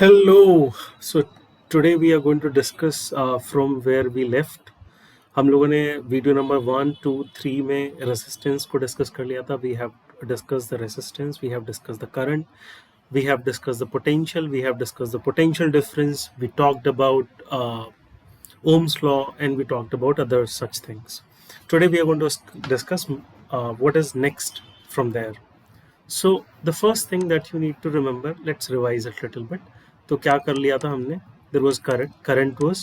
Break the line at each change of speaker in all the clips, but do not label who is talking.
Hello. So today we are going to discuss from where we left. हम लोगों ने video number 1, 2, 3 में resistance को डिस्कस कर लिया था. We have discuss the resistance, we have discuss the current, we have discussed the potential, we have discussed the potential difference, we talked about Ohm's law, and we talked about other such things. Today we are going to discuss what is next from there. So the first thing that you need to remember, let's revise it a little bit. तो क्या कर लिया था हमने? There was current was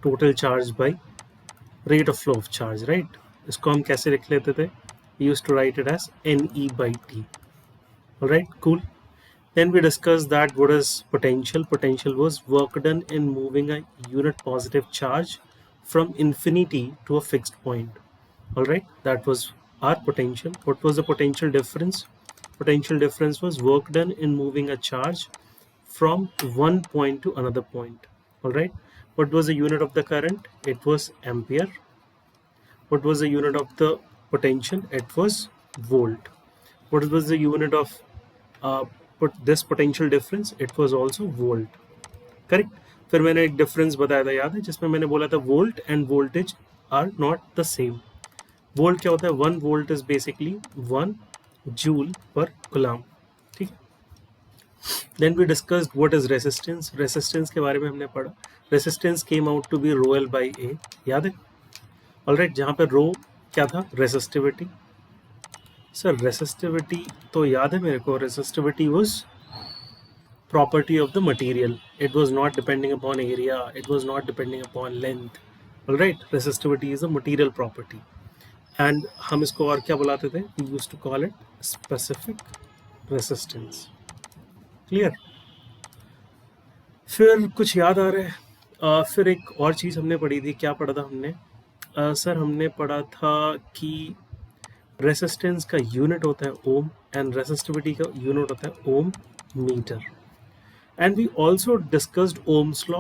total charge by rate of flow of charge, right? इसको हम कैसे लिख लेते थे? We used to write it as NE by T. All right, cool. Then we discussed that what is potential. Potential was work done in moving a unit positive charge from infinity to a fixed point. All right, that was our potential. What was the potential difference? Potential difference was work done in moving a charge from one point to another point. All right, what was the unit of the current? It was ampere. What was the unit of the potential? It was volt. What was the unit of this potential difference? It was also volt. Correct. फिर मैंने एक difference बताया था, याद है, जिसमें मैंने बोला था volt and voltage are not the same. Volt क्या होता है? 1 volt is basically 1 joule per coulomb. ठीक है. Then we discussed what is resistance. Resistance के बारे में हमने पढ़ा. Resistance came out to be rho L by A. याद है? ऑलराइट. जहाँ पे रो क्या था? रेसिस्टिविटी. सर रेसिस्टिविटी तो याद है मेरे को. Resistivity was property of the material. It was not depending upon area, it was not depending upon length. All right, resistivity is a material property. And हम इसको और क्या बुलाते थे? We used to call it specific resistance. Clear? फिर कुछ याद आ रहा है? फिर एक और चीज़ हमने पढ़ी थी. क्या पढ़ा था हमने? सर हमने पढ़ा था कि रेसिस्टेंस का यूनिट होता है ओम एंड रेसिस्टिविटी का यूनिट होता है ओम metre. And we also discussed Ohm's law,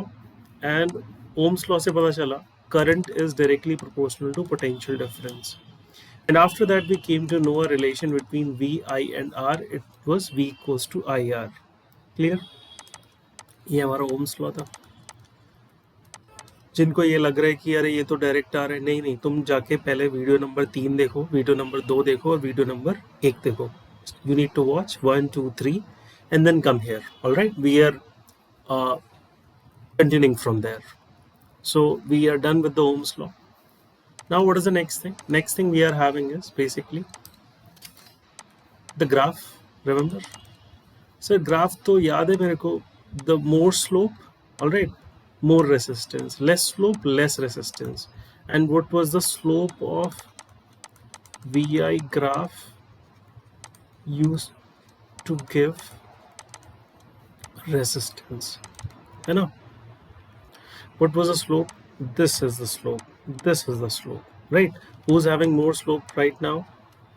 and Ohm's law से पता चला current is directly proportional to potential difference. And after that we came to know a relation between V, I and R. It was V equals to IR. Clear? ये हमारा Ohm's law था. जिनको ये लग रहा है कि अरे ये तो डायरेक्ट आ रहा है, नहीं नहीं, तुम जाके पहले वीडियो नंबर 3 देखो, वीडियो नंबर 2 देखो और वीडियो नंबर 1 देखो. You need to watch 1, 2, 3 and then come here. All right, we are continuing from there. So we are done with the Ohm's law. Now what is the next thing? Next thing we are having is basically the graph. Remember, so graph to yaad hai mere ko. The more slope, all right, more resistance. Less slope, less resistance. And what was the slope of VI graph used to give resistance? You know, what was the slope? This is the slope, this is the slope, right? Who's having more slope right now?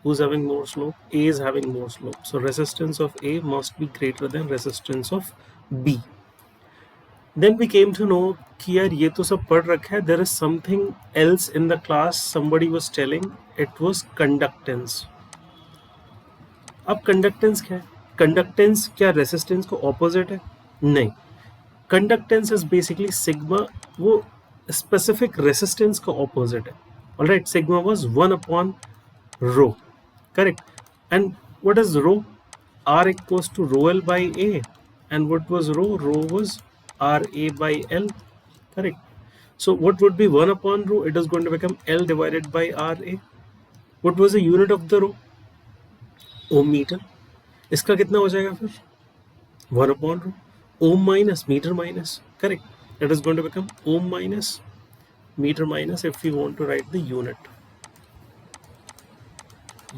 Who's having more slope? A is having more slope, so resistance of A must be greater than resistance of B. Then we came to know कि यार ये तो सब पढ़ रखा है. There is something else in the class somebody was telling. It was conductance. अब conductance क्या है? कंडक्टेंस क्या रेसिस्टेंस को ऑपोजिट है? नहीं. कंडक्टेंस इज बेसिकली सिग्मा, वो स्पेसिफिक रेसिस्टेंस का ऑपोजिट है. Alright, sigma was 1 upon rho. Correct. And what is rho? R equals to rho L by A. And what was rho? Rho was R A by L. Correct. So what would be 1 upon rho? It is going to become L divided by R A. What was the unit of the rho? Ohm metre. इसका कितना हो जाएगा फिर? 1 upon rho. Ohm minus metre minus. Correct. It is going to become ohm minus metre minus if you want to write the unit.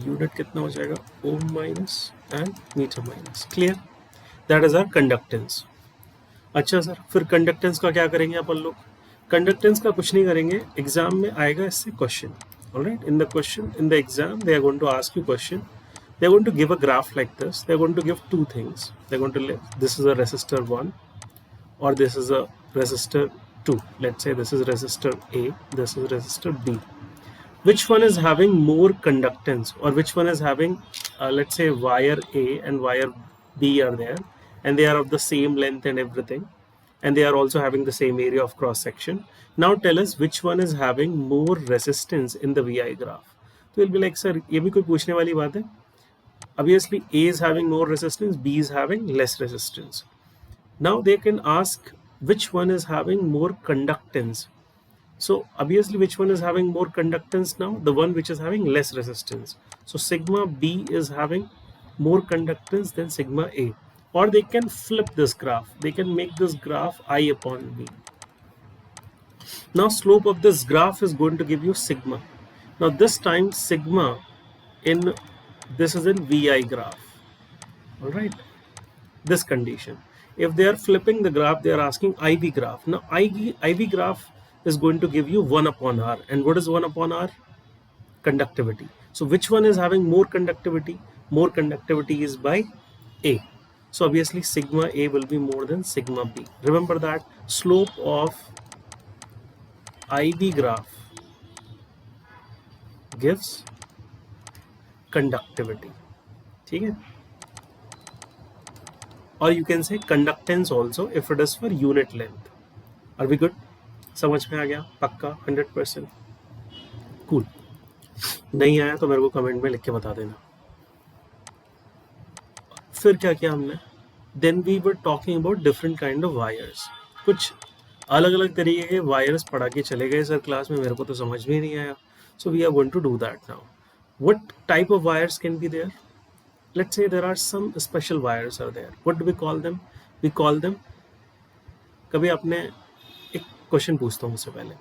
Unit कितना हो जाएगा? Ohm minus and metre minus. Clear? That is our conductance. अच्छा sir, फिर conductance का क्या करेंगे अपन लोग? Conductance का कुछ नहीं करेंगे. एग्जाम में आएगा इससे question. Alright, in the question, in the exam they are going to ask you question. They're going to give a graph like this. They're going to give two things. They're going to this is a resistor 1 or this is a resistor 2. Let's say this is resistor A, this is resistor B. Which one is having more conductance, or which one is having let's say wire A and wire B are there, and they are of the same length and everything, and they are also having the same area of cross section. Now tell us which one is having more resistance in the VI graph. So we'll be like, sir, ये भी कोई पूछने वाली बात है? Obviously A is having more resistance, B is having less resistance. Now they can ask which one is having more conductance. So obviously which one is having more conductance now? The one which is having less resistance. So sigma B is having more conductance than sigma A. Or they can flip this graph. They can make this graph I upon V. Now slope of this graph is going to give you sigma. Now this time sigma in this is in VI graph. All right, this condition. If they are flipping the graph, they are asking IV graph. Now IV graph is going to give you 1 upon R. And what is 1 upon R? Conductivity. So which one is having more conductivity? More conductivity is by A. So obviously sigma A will be more than sigma B. Remember that slope of IV graph gives conductivity. ठीक है? Or you can say conductance also if it is for unit length. Are we good? समझ में आ गया? पक्का 100%. Cool. नहीं आया तो मेरे को कमेंट में लिख के बता देना. फिर क्या किया हमने? Then we were talking about different kind of wires. कुछ अलग अलग तरीके के वायर्स पढ़ा के चले गए सर क्लास में, मेरे को तो समझ में नहीं आया. So we are going to do that now. What type of wires can be there? Let's say there are some special wires are there. What do we call them? We call them, कभी आपने एक question पूछता हूँ उससे पहले,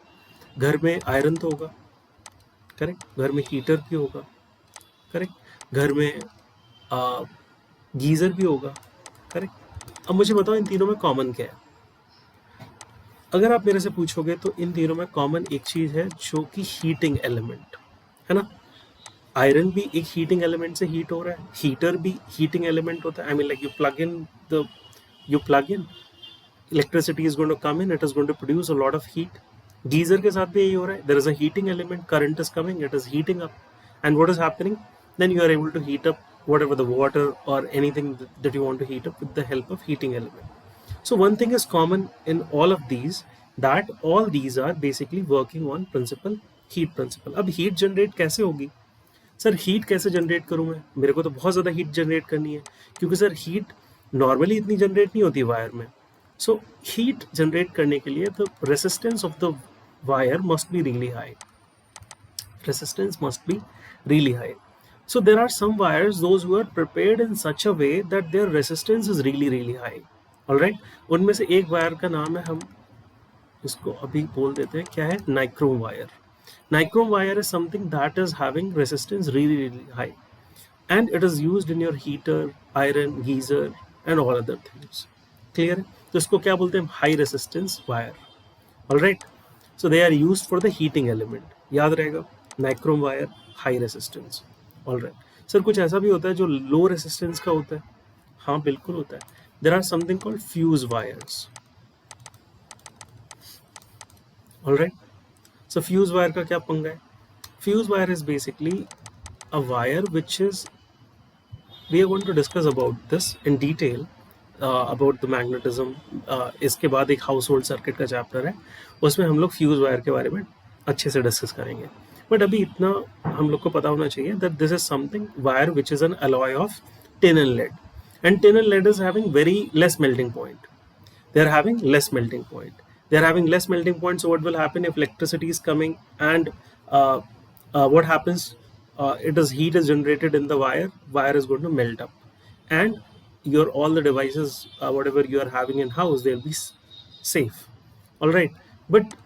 घर में iron तो होगा, करेक्ट, घर में हीटर भी होगा, करेक्ट, घर में गीजर भी होगा, करेक्ट. अब मुझे बताओ इन तीनों में कॉमन क्या है? अगर आप मेरे से पूछोगे तो इन तीनों में कॉमन एक चीज है जो कि हीटिंग एलिमेंट है ना. आयरन भी एक हीटिंग एलिमेंट से हीट हो रहा है, हीटर भी हीटिंग एलिमेंट होता है. I mean like you plug in electricity is going to come in, it is going to produce a lot of heat. Geyser के साथ भी यही हो रहा है. There is a heating element, current is coming, it is heating up, and what is happening, then you are able to heat up whatever the water or anything that you want to heat up with the help of heating element. So one thing is common in all of these, that all these are basically working on principle, heat principle. अब heat generate कैसे होगी? Sir heat कैसे generate करूं मैं? मेरे को तो बहुत ज़्यादा हीट जनरेट करनी है, क्योंकि सर हीट नॉर्मली इतनी जनरेट नहीं होती वायर में. सो हीट जनरेट करने के लिए the resistance of the wire must be really high. Resistance must be really high. So there are some wires, those who are prepared in such a way that their resistance is really high. All right. उनमें से एक wire का नाम है, हम इसको अभी बोल देते हैं, क्या है? Nichrome wire. Nichrome wire is something that is having resistance really high, and it is used in your heater, iron, geyser and all other things. Clear? तो इसको क्या बोलते हैं? High resistance wire. All right. So they are used for the heating element. याद रहेगा, Nichrome wire, high resistance. All right. Sir कुछ ऐसा भी होता है जो low resistance का होता है? हाँ बिल्कुल होता है. There are something called fuse wires. All right. So fuse wire का क्या पंगा है? Fuse wire is basically a wire which is, we are going to discuss about this in detail, about the magnetism. इसके बाद एक household circuit का chapter है, उसमें हम लोग fuse wire के बारे में अच्छे से discuss करेंगे. But अभी इतना हम लोग को पता होना चाहिए that this is something wire which is an alloy of tin and lead, and tin and lead is having very less melting point. They are having less melting point. They are having less melting point. So what will happen if electricity is coming and what happens? Heat is generated in the wire. Wire is going to melt up, and your all the devices, whatever you are having in house, they'll be safe. All right. But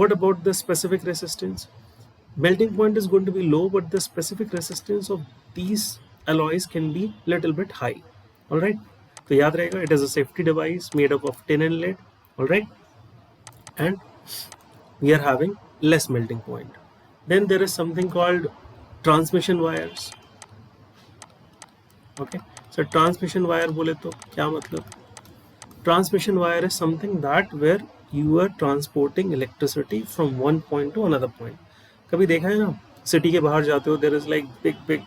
what about the specific resistance? Melting point is going to be low, but the specific resistance of these alloys can be little bit high. All right. तो याद रहेगा, it is a safety device made up of tin and lead. All right, and we are having less melting point. Then there is something called transmission wires. Okay, so transmission wire बोले तो क्या मतलब? Transmission wire is something that where you are transporting electricity from one point to another point. कभी देखा है ना, city के बाहर जाते हो, there is like big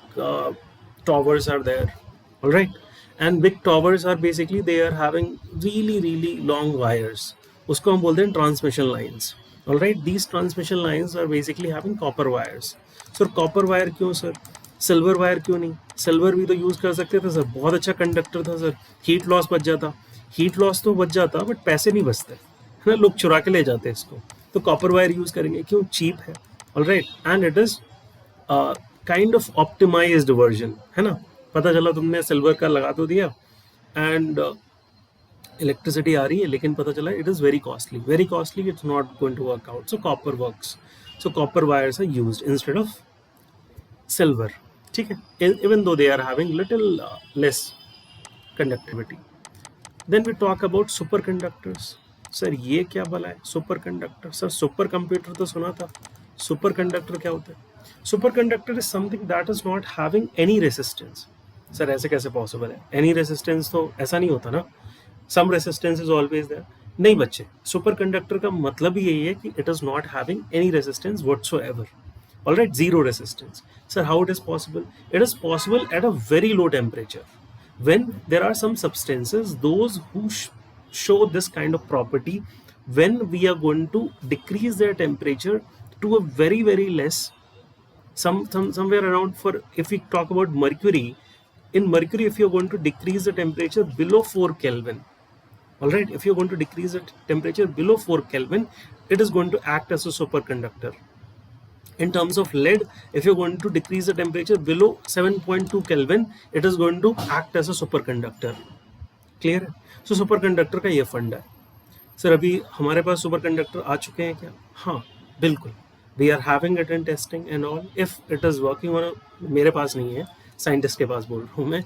towers are there. All right, and big towers are basically they are having really really long wires, उसको हम बोलते हैं transmission lines. Alright, these transmission lines are basically having copper wires. Sir copper wire क्यों sir, silver wire क्यों नहीं? Silver भी तो use कर सकते थे सर, बहुत अच्छा कंडक्टर था सर, हीट लॉस बच जाता. हीट लॉस तो बच जाता बट पैसे नहीं बचते है ना, लोग चुरा के ले जाते हैं इसको. तो कॉपर वायर यूज़ करेंगे, क्यों? चीप है. Alright, and it is kind of optimised version, है ना. पता चला तुमने सिल्वर का लगा तो दिया एंड इलेक्ट्रिसिटी आ रही है, लेकिन पता चला it is very costly, it's not going to work out. So copper works. So copper wires are used instead of silver. ठीक है, even though they are having little less conductivity. Then we talk about super conductors. Sir ये क्या भला है super conductor? Sir super computer तो सुना था, super conductor क्या होता है? Super conductor is something that is not having any resistance. Sir ऐसे कैसे पॉसिबल है? एनी रेसिस्टेंस तो ऐसा नहीं होता ना, सम रेसिस्टेंस इज ऑलवेज देयर. नहीं बच्चे, सुपर कंडक्टर का मतलब ही यही है कि it is not having any resistance whatsoever. Alright, zero resistance. Sir how it is possible? It is possible at a very low temperature. When there are some substances those who show this kind of property, when we are going to decrease their temperature to a very very less, somewhere around, for if we talk about mercury, in mercury if you're going to decrease the temperature below 4 Kelvin, all right, if you're going to decrease the temperature below 4 Kelvin, it is going to act as a superconductor. In terms of lead, if you're going to decrease the temperature below 7.2 Kelvin, it is going to act as a superconductor. Clear है? So superconductor का ये fund है. Sir अभी हमारे पास superconductor आ चुके हैं क्या? हाँ बिल्कुल, we are having it in testing and all. If it is working on मेरे पास नहीं है, साइंटिस्ट के पास बोल रहा हूँ मैं.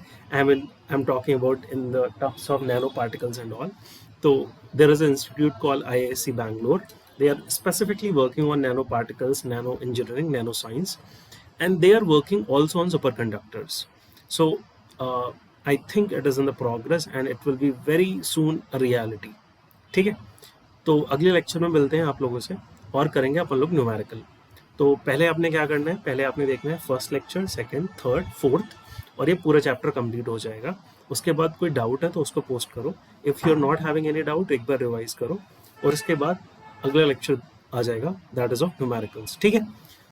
I'm talking about in the terms of nanoparticles and all. तो there is an institute called IISc Bangalore. They are specifically working on nanoparticles, nano engineering, nanoscience, and they are working also on superconductors. So I think it is in the progress and it will be very soon a reality. ठीक है, तो अगले lecture में मिलते हैं आप लोगों से और करेंगे अपन लोग न्यूमेरिकल. तो पहले आपने क्या करना है, पहले आपने देखना है first lecture, second, third, fourth, और ये पूरा चैप्टर कंप्लीट हो जाएगा. उसके बाद कोई डाउट है तो उसको पोस्ट करो. If you are not having any doubt, एक बार रिवाइज करो और इसके बाद अगला लेक्चर आ जाएगा, दैट इज ऑफ न्यूमेरिकल्स. ठीक है.